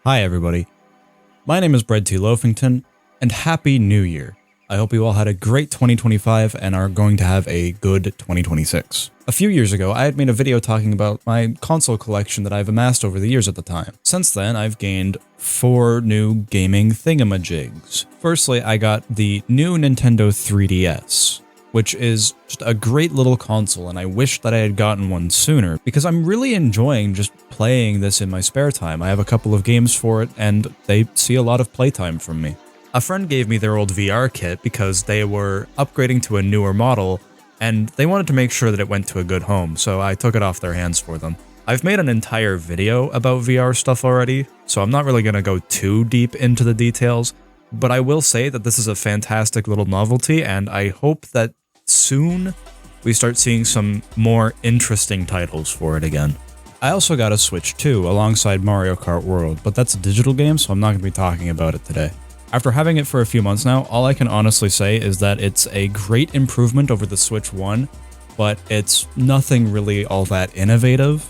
Hi everybody, my name is BreadTheLoafington, and Happy New Year. I hope you all had a great 2025 and are going to have a good 2026. A few years ago, I had made a video talking about my console collection that I've amassed over the years at the time. Since then, I've gained 4 new gaming thingamajigs. Firstly, I got the new Nintendo 3DS, which is just a great little console, and I wish that I had gotten one sooner, because I'm really enjoying just playing this in my spare time. I have a couple of games for it, and they see a lot of playtime from me. A friend gave me their old VR kit because they were upgrading to a newer model, and they wanted to make sure that it went to a good home, so I took it off their hands for them. I've made an entire video about VR stuff already, so I'm not really going to go too deep into the details, but I will say that this is a fantastic little novelty, and I hope that soon we start seeing some more interesting titles for it again. I also got a Switch 2 alongside Mario Kart World, but that's a digital game, so I'm not going to be talking about it today. After having it for a few months now, all I can honestly say is that it's a great improvement over the Switch 1, but it's nothing really all that innovative.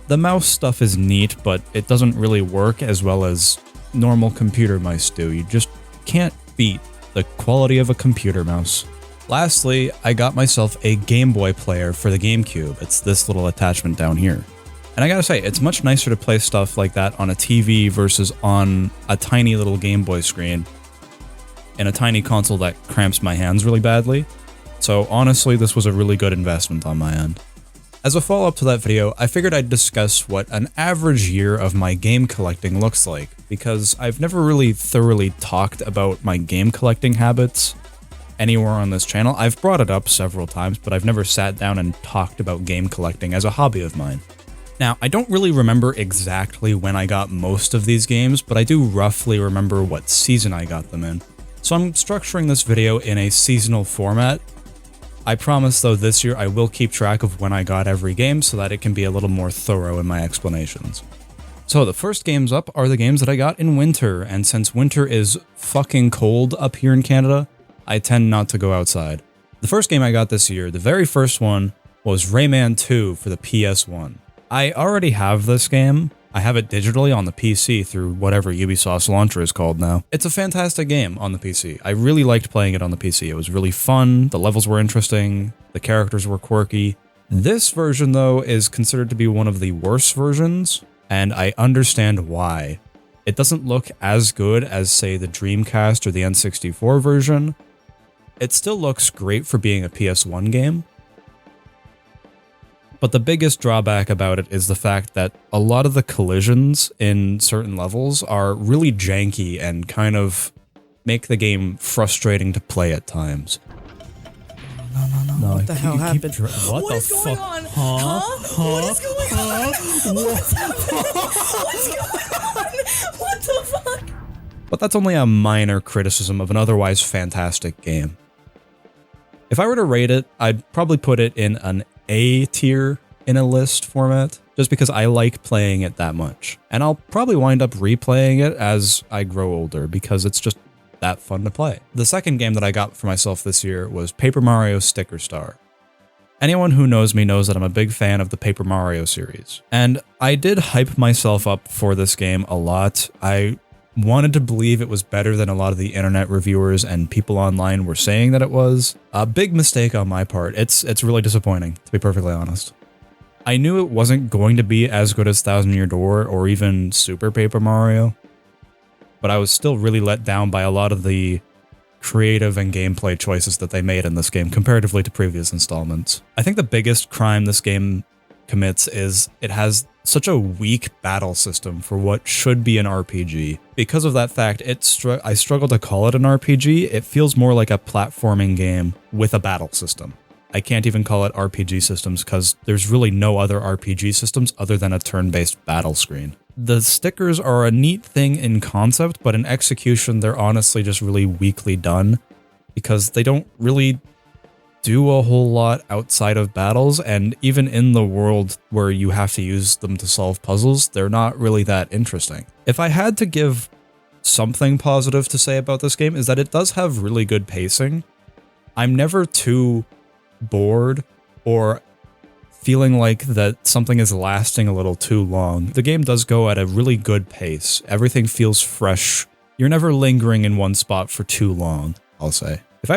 The mouse stuff is neat, but it doesn't really work as well as normal computer mice do. You just can't beat the quality of a computer mouse. Lastly, I got myself a Game Boy player for the GameCube. It's this little attachment down here. And I gotta say, it's much nicer to play stuff like that on a TV versus on a tiny little Game Boy screen in a tiny console that cramps my hands really badly. So honestly, this was a really good investment on my end. As a follow-up to that video, I figured I'd discuss what an average year of my game collecting looks like, because I've never really thoroughly talked about my game collecting habits anywhere on this channel. I've brought it up several times, but I've never sat down and talked about game collecting as a hobby of mine. Now, I don't really remember exactly when I got most of these games, but I do roughly remember what season I got them in. So I'm structuring this video in a seasonal format. I promise though this year I will keep track of when I got every game so that it can be a little more thorough in my explanations. So the first games up are the games that I got in winter, and since winter is fucking cold up here in Canada, I tend not to go outside. The first game I got this year, the very first one, was Rayman 2 for the PS1. I already have this game. I have it digitally on the PC through whatever Ubisoft's launcher is called now. It's a fantastic game on the PC. I really liked playing it on the PC. It was really fun, the levels were interesting, the characters were quirky. This version, though, is considered to be one of the worst versions, and I understand why. It doesn't look as good as, say, the Dreamcast or the N64 version. It still looks great for being a PS1 game, but the biggest drawback about it is the fact that a lot of the collisions in certain levels are really janky and kind of make the game frustrating to play at times. No, what the hell happened? What is going on? What is going on? What's happening? What's going on? What the fuck? But that's only a minor criticism of an otherwise fantastic game. If I were to rate it, I'd probably put it in an A tier in a list format, just because I like playing it that much. And I'll probably wind up replaying it as I grow older, because it's just that fun to play. The second game that I got for myself this year was Paper Mario Sticker Star. Anyone who knows me knows that I'm a big fan of the Paper Mario series, and I did hype myself up for this game a lot. I wanted to believe it was better than a lot of the internet reviewers and people online were saying that it was. A big mistake on my part. It's really disappointing, to be perfectly honest. I knew it wasn't going to be as good as Thousand Year Door or even Super Paper Mario, but I was still really let down by a lot of the creative and gameplay choices that they made in this game comparatively to previous installments. I think the biggest crime this game commits is it has such a weak battle system for what should be an RPG. Because of that fact, I struggle to call it an RPG. It feels more like a platforming game with a battle system. I can't even call it RPG systems because there's really no other RPG systems other than a turn-based battle screen. The stickers are a neat thing in concept, but in execution, they're honestly just really weakly done because they don't really do a whole lot outside of battles, and even in the world where you have to use them to solve puzzles, they're not really that interesting. If I had to give something positive to say about this game, is that it does have really good pacing. I'm never too bored or feeling like that something is lasting a little too long. The game does go at a really good pace. Everything feels fresh. You're never lingering in one spot for too long, I'll say. If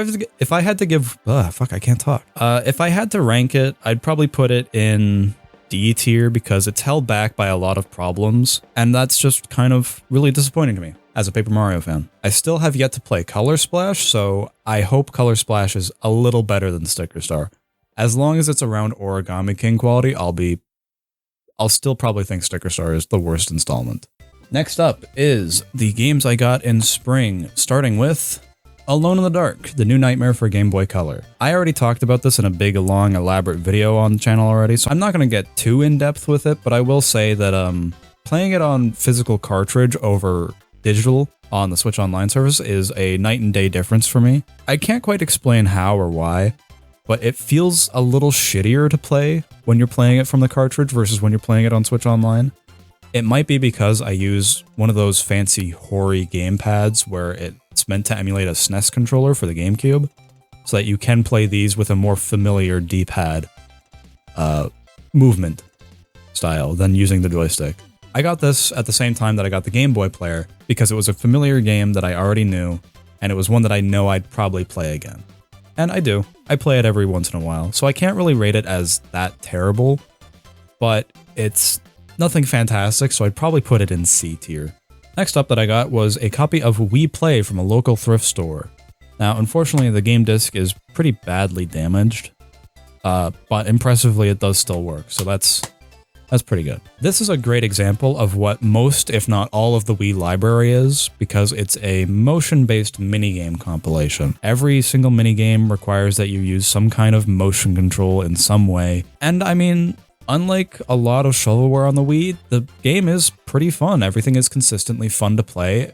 I had to give, fuck, I can't talk. If I had to rank it, I'd probably put it in D tier because it's held back by a lot of problems, and that's just kind of really disappointing to me as a Paper Mario fan. I still have yet to play Color Splash, so I hope Color Splash is a little better than Sticker Star. As long as it's around Origami King quality, I'll still probably think Sticker Star is the worst installment. Next up is the games I got in spring, starting with Alone in the Dark, the new nightmare for Game Boy Color. I already talked about this in a big, long, elaborate video on the channel already, so I'm not going to get too in-depth with it, but I will say that playing it on physical cartridge over digital on the Switch Online service is a night and day difference for me. I can't quite explain how or why, but it feels a little shittier to play when you're playing it from the cartridge versus when you're playing it on Switch Online. It might be because I use one of those fancy hoary gamepads where it's meant to emulate a SNES controller for the GameCube, so that you can play these with a more familiar D-pad movement style than using the joystick. I got this at the same time that I got the Game Boy player because it was a familiar game that I already knew, and it was one that I know I'd probably play again. And I do. I play it every once in a while, so I can't really rate it as that terrible, but it's nothing fantastic, so I'd probably put it in C tier. Next up that I got was a copy of We Play from a local thrift store. Now, unfortunately, the game disc is pretty badly damaged, but impressively it does still work, so that's pretty good. This is a great example of what most, if not all, of the Wii library is, because it's a motion-based minigame compilation. Every single minigame requires that you use some kind of motion control in some way, and I mean, unlike a lot of shovelware on the Wii, the game is pretty fun. Everything is consistently fun to play,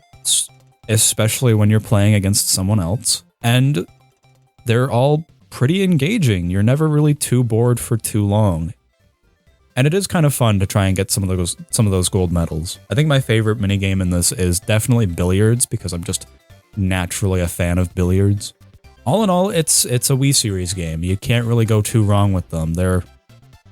especially when you're playing against someone else. And they're all pretty engaging. You're never really too bored for too long. And it is kind of fun to try and get some of those gold medals. I think my favorite minigame in this is definitely billiards, because I'm just naturally a fan of billiards. All in all, it's a Wii series game. You can't really go too wrong with them. They're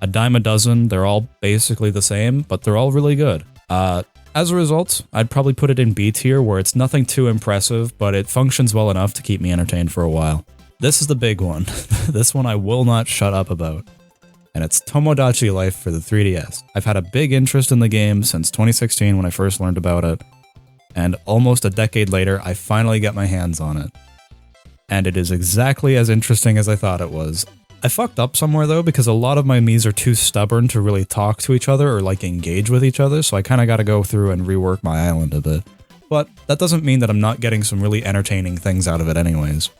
a dime a dozen. They're all basically the same, but they're all really good. As a result, I'd probably put it in B tier, where it's nothing too impressive, but it functions well enough to keep me entertained for a while. This is the big one. This one I will not shut up about. And it's Tomodachi Life for the 3DS. I've had a big interest in the game since 2016 when I first learned about it, and almost a decade later, I finally get my hands on it. And it is exactly as interesting as I thought it was. I fucked up somewhere though, because a lot of my Miis are too stubborn to really talk to each other or like engage with each other, so I kinda gotta go through and rework my island a bit. But that doesn't mean that I'm not getting some really entertaining things out of it anyways.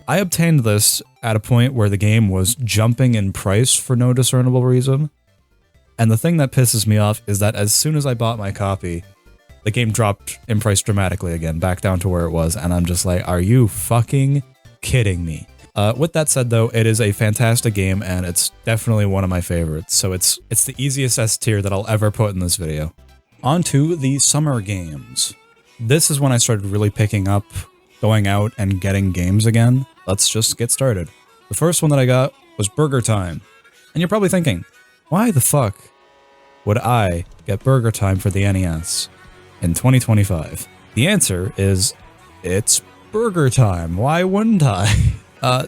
I obtained this at a point where the game was jumping in price for no discernible reason, and the thing that pisses me off is that as soon as I bought my copy, the game dropped in price dramatically again, back down to where it was, and I'm just like, are you fucking kidding me? With that said though, it is a fantastic game, and it's definitely one of my favorites, so it's the easiest S tier that I'll ever put in this video. On to the summer games. This is when I started really picking up going out and getting games again. Let's just get started. The first one that I got was Burger Time. And you're probably thinking, why the fuck would I get Burger Time for the NES in 2025? The answer is, it's Burger Time. Why wouldn't I?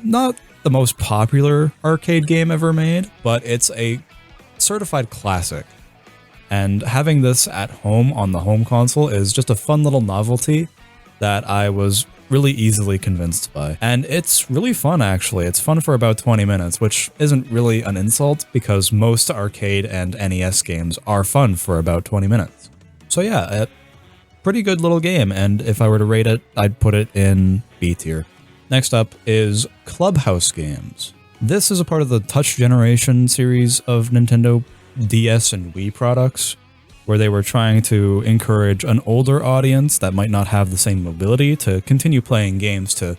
Not the most popular arcade game ever made, but it's a certified classic. And having this at home on the home console is just a fun little novelty that I was really easily convinced by. And it's really fun, actually. It's fun for about 20 minutes, which isn't really an insult because most arcade and NES games are fun for about 20 minutes. So yeah, pretty good little game, and if I were to rate it, I'd put it in B tier. Next up is Clubhouse games. This is a part of the Touch Generation series of Nintendo DS and Wii products, where they were trying to encourage an older audience that might not have the same mobility to continue playing games to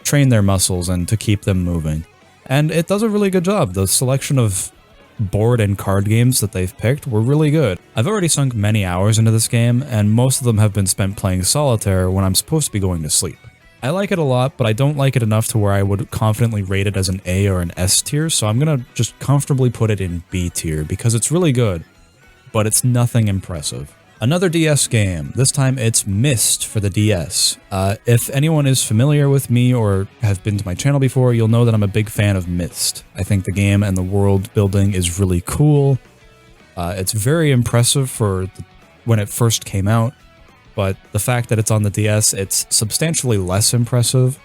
train their muscles and to keep them moving. And it does a really good job. The selection of board and card games that they've picked were really good. I've already sunk many hours into this game, and most of them have been spent playing solitaire when I'm supposed to be going to sleep. I like it a lot, but I don't like it enough to where I would confidently rate it as an A or an S tier, so I'm gonna just comfortably put it in B tier because it's really good, but it's nothing impressive. Another DS game, this time it's Myst for the DS. If anyone is familiar with me or have been to my channel before, you'll know that I'm a big fan of Myst. I think the game and the world building is really cool. It's very impressive for when it first came out, but the fact that it's on the DS, it's substantially less impressive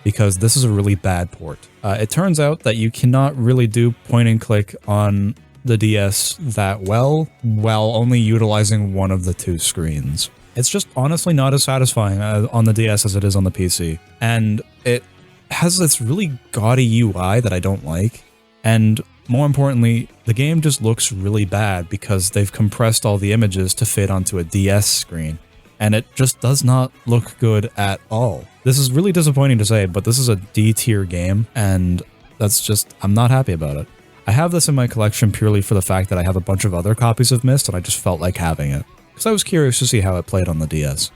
because this is a really bad port. It turns out that you cannot really do point and click on the DS that well while only utilizing one of the two screens. It's just honestly not as satisfying on the DS as it is on the PC. And it has this really gaudy UI that I don't like. And more importantly, the game just looks really bad because they've compressed all the images to fit onto a DS screen. And it just does not look good at all. This is really disappointing to say, but this is a D tier game, and that's just, I'm not happy about it. I have this in my collection purely for the fact that I have a bunch of other copies of Myst, and I just felt like having it, because I was curious to see how it played on the DS.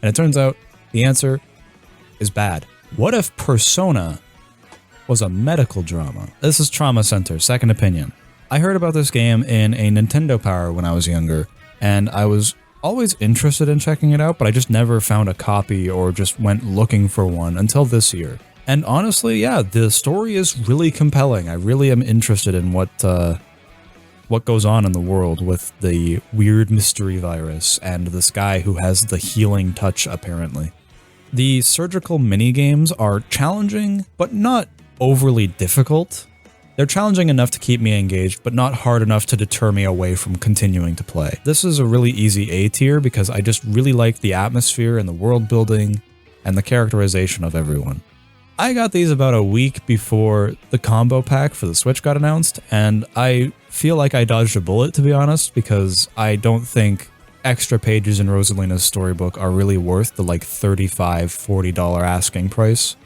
And it turns out, the answer is bad. What if Persona was a medical drama? This is Trauma Center, Second Opinion. I heard about this game in a Nintendo Power when I was younger, and I was always interested in checking it out, but I just never found a copy or just went looking for one until this year. And honestly, yeah, the story is really compelling. I really am interested in what goes on in the world with the weird mystery virus and this guy who has the healing touch, apparently. The surgical minigames are challenging, but not overly difficult. They're challenging enough to keep me engaged, but not hard enough to deter me away from continuing to play. This is a really easy A tier because I just really like the atmosphere and the world building and the characterization of everyone. I got these about a week before the combo pack for the Switch got announced, and I feel like I dodged a bullet, to be honest, because I don't think extra pages in Rosalina's storybook are really worth the like $35, $40 asking price.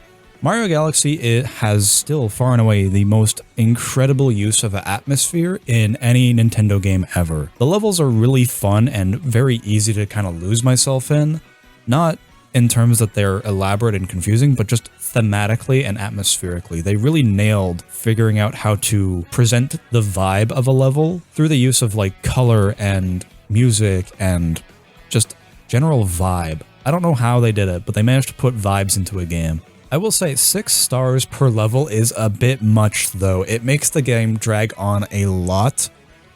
Mario Galaxy, it has still far and away the most incredible use of an atmosphere in any Nintendo game ever. The levels are really fun and very easy to kind of lose myself in, not in terms that they're elaborate and confusing, but just thematically and atmospherically. They really nailed figuring out how to present the vibe of a level through the use of like color and music and just general vibe. I don't know how they did it, but they managed to put vibes into a game. I will say 6 stars per level is a bit much though. It makes the game drag on a lot.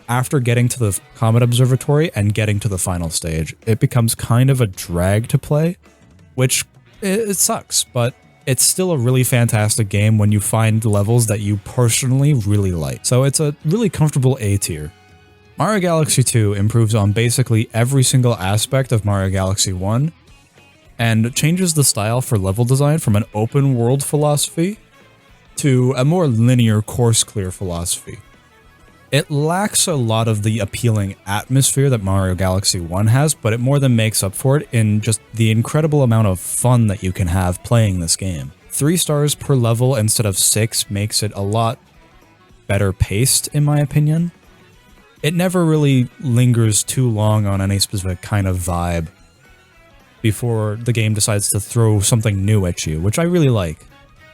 After getting to the Comet Observatory and getting to the final stage, it becomes kind of a drag to play, which it sucks, but it's still a really fantastic game when you find levels that you personally really like. So it's a really comfortable A tier. Mario Galaxy 2 improves on basically every single aspect of Mario Galaxy 1 and changes the style for level design from an open world philosophy to a more linear course clear philosophy. It lacks a lot of the appealing atmosphere that Mario Galaxy 1 has, but it more than makes up for it in just the incredible amount of fun that you can have playing this game. 3 stars per level instead of 6 makes it a lot better paced, in my opinion. It never really lingers too long on any specific kind of vibe before the game decides to throw something new at you, which I really like.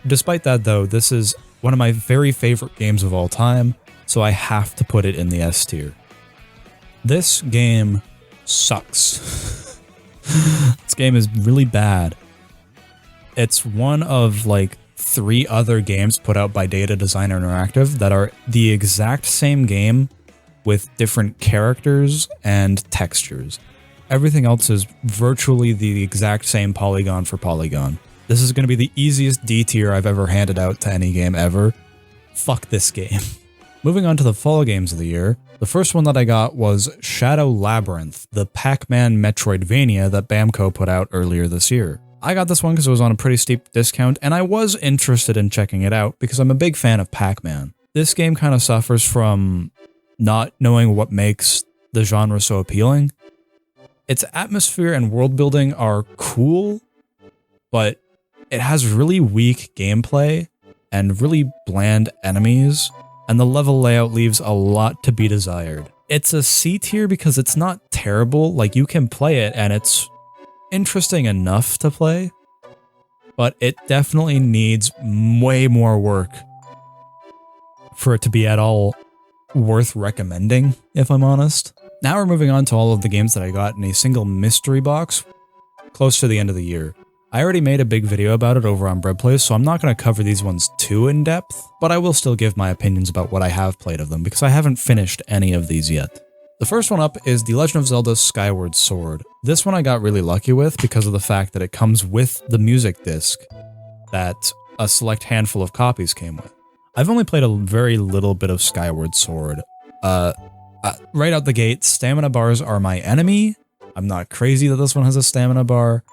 Despite that though, this is one of my very favorite games of all time, so I have to put it in the S tier. This game sucks. This game is really bad. It's one of like 3 other games put out by Data Designer Interactive that are the exact same game with different characters and textures. Everything else is virtually the exact same polygon for polygon. This is going to be the easiest D tier I've ever handed out to any game ever. Fuck this game. Moving on to the fall games of the year, the first one that I got was Shadow Labyrinth, the Pac-Man Metroidvania that Bamco put out earlier this year. I got this one because it was on a pretty steep discount, and I was interested in checking it out because I'm a big fan of Pac-Man. This game kind of suffers from not knowing what makes the genre so appealing. Its atmosphere and world building are cool, but it has really weak gameplay and really bland enemies, and the level layout leaves a lot to be desired. It's a C tier because it's not terrible, like you can play it and it's interesting enough to play, but it definitely needs way more work for it to be at all worth recommending, if I'm honest. Now we're moving on to all of the games that I got in a single mystery box close to the end of the year. I already made a big video about it over on BreadTheLoaf, so I'm not going to cover these ones too in depth, but I will still give my opinions about what I have played of them because I haven't finished any of these yet. The first one up is The Legend of Zelda Skyward Sword. This one I got really lucky with because of the fact that it comes with the music disc that a select handful of copies came with. I've only played a very little bit of Skyward Sword. Right out the gate, stamina bars are my enemy. I'm not crazy that this one has a stamina bar,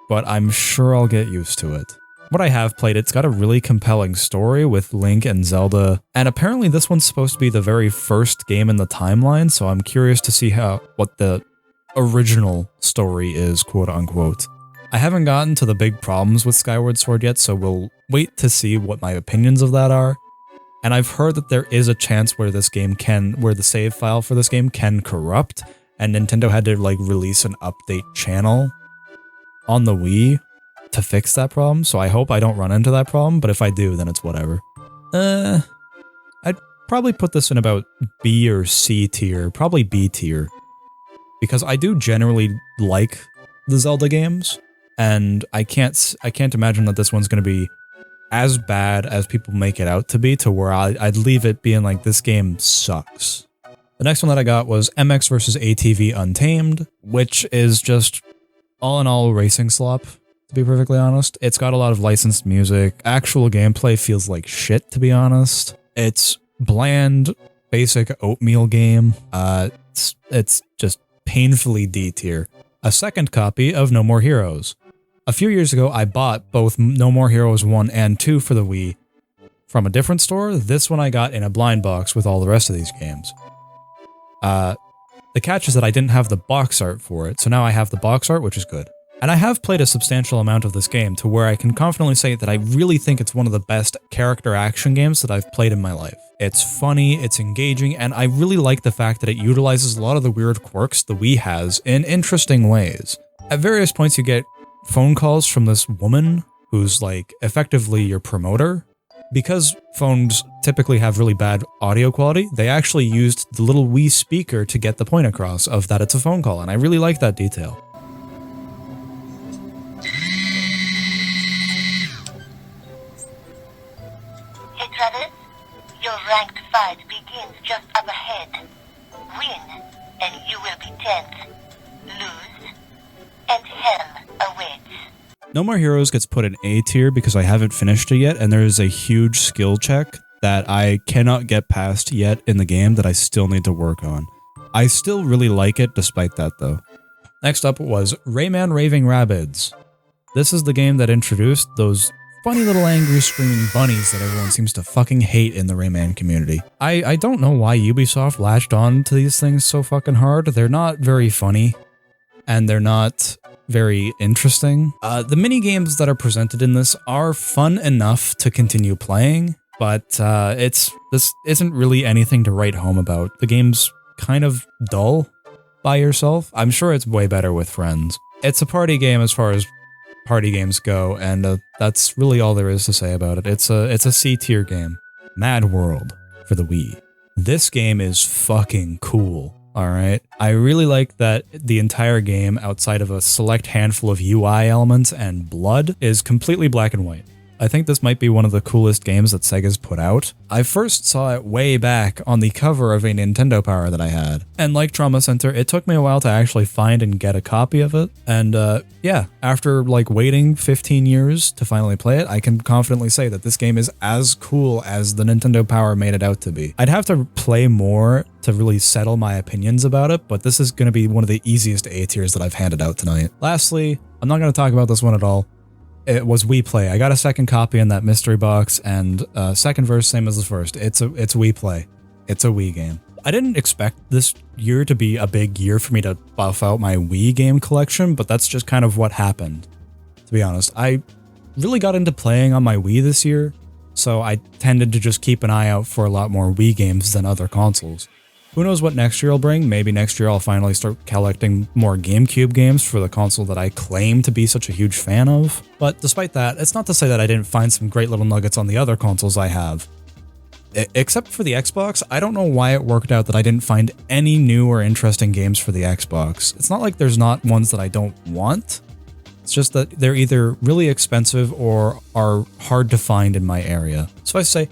but I'm sure I'll get used to it. What I have played, it's got a really compelling story with Link and Zelda, and apparently this one's supposed to be the very first game in the timeline, so I'm curious to see what the original story is, quote unquote. I haven't gotten to the big problems with Skyward Sword yet, so we'll wait to see what my opinions of that are. And I've heard that there is a chance where where the save file for this game can corrupt, and Nintendo had to like release an update channel on the Wii to fix that problem, so I hope I don't run into that problem, but if I do, then it's whatever. I'd probably put this in about B or C tier, probably B tier, because I do generally like the Zelda games, and I can't imagine that this one's going to be as bad as people make it out to be, to where I'd leave it being like, this game sucks. The next one that I got was MX vs. ATV Untamed, which is just all in all racing slop, to be perfectly honest. It's got a lot of licensed music. Actual gameplay feels like shit, to be honest. It's bland, basic oatmeal game. It's just painfully D tier. A second copy of No More Heroes. A few years ago, I bought both No More Heroes 1 and 2 for the Wii from a different store. This one I got in a blind box with all the rest of these games. The catch is that I didn't have the box art for it, so now I have the box art, which is good. And I have played a substantial amount of this game to where I can confidently say that I really think it's one of the best character action games that I've played in my life. It's funny, it's engaging, and I really like the fact that it utilizes a lot of the weird quirks the Wii has in interesting ways. At various points you get phone calls from this woman who's like effectively your promoter. Because phones typically have really bad audio quality, they actually used the little Wii speaker to get the point across of that it's a phone call, and I really like that detail. Hey Travis, your ranked fight begins just up ahead. Win, and you will be 10th. Lose, and hell awaits. No More Heroes gets put in A tier because I haven't finished it yet, and there is a huge skill check that I cannot get past yet in the game that I still need to work on. I still really like it despite that though. Next up was Rayman Raving Rabbids. This is the game that introduced those funny little angry screaming bunnies that everyone seems to fucking hate in the Rayman community. I don't know why Ubisoft latched on to these things so fucking hard. They're not very funny, and they're not very interesting. The mini games that are presented in this are fun enough to continue playing, but this isn't really anything to write home about. The game's kind of dull by yourself. I'm sure it's way better with friends. It's a party game as far as party games go, and that's really all there is to say about it. It's a C tier game. Mad World for the Wii. This game is fucking cool. Alright, I really like that the entire game, outside of a select handful of UI elements and blood, is completely black and white. I think this might be one of the coolest games that Sega's put out. I first saw it way back on the cover of a Nintendo Power that I had. And like Trauma Center, it took me a while to actually find and get a copy of it. And yeah, after like waiting 15 years to finally play it, I can confidently say that this game is as cool as the Nintendo Power made it out to be. I'd have to play more to really settle my opinions about it, but this is going to be one of the easiest A tiers that I've handed out tonight. Lastly, I'm not going to talk about this one at all. It was Wii Play. I got a second copy in that mystery box, and second verse, same as the first. It's Wii Play. It's a Wii game. I didn't expect this year to be a big year for me to buff out my Wii game collection, but that's just kind of what happened, to be honest. I really got into playing on my Wii this year, so I tended to just keep an eye out for a lot more Wii games than other consoles. Who knows what next year will bring? Maybe next year I'll finally start collecting more GameCube games for the console that I claim to be such a huge fan of. But despite that, it's not to say that I didn't find some great little nuggets on the other consoles I have. Except for the Xbox, I don't know why it worked out that I didn't find any new or interesting games for the Xbox. It's not like there's not ones that I don't want. It's just that they're either really expensive or are hard to find in my area. So I say,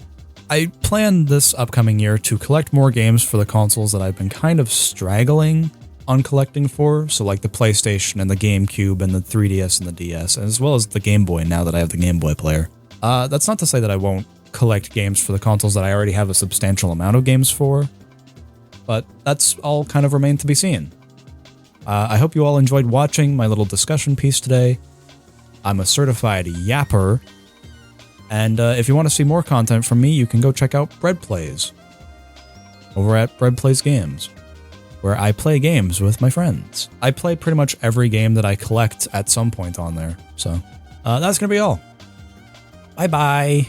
I plan this upcoming year to collect more games for the consoles that I've been kind of straggling on collecting for, so like the PlayStation and the GameCube and the 3DS and the DS, as well as the Game Boy now that I have the Game Boy player. That's not to say that I won't collect games for the consoles that I already have a substantial amount of games for, but that's all kind of remained to be seen. I hope you all enjoyed watching my little discussion piece today. I'm a certified yapper. And if you want to see more content from me, you can go check out Bread Plays over at Bread Plays Games, where I play games with my friends. I play pretty much every game that I collect at some point on there. So that's going to be all. Bye-bye.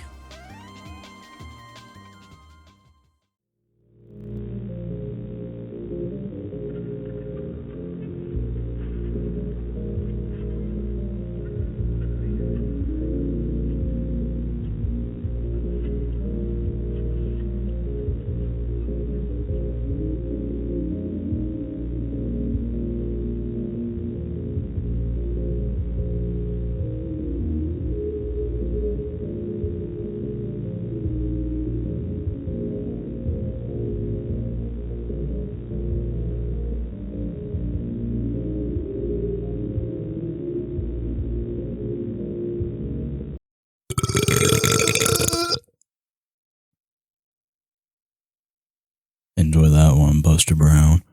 Enjoy that one, Buster Brown.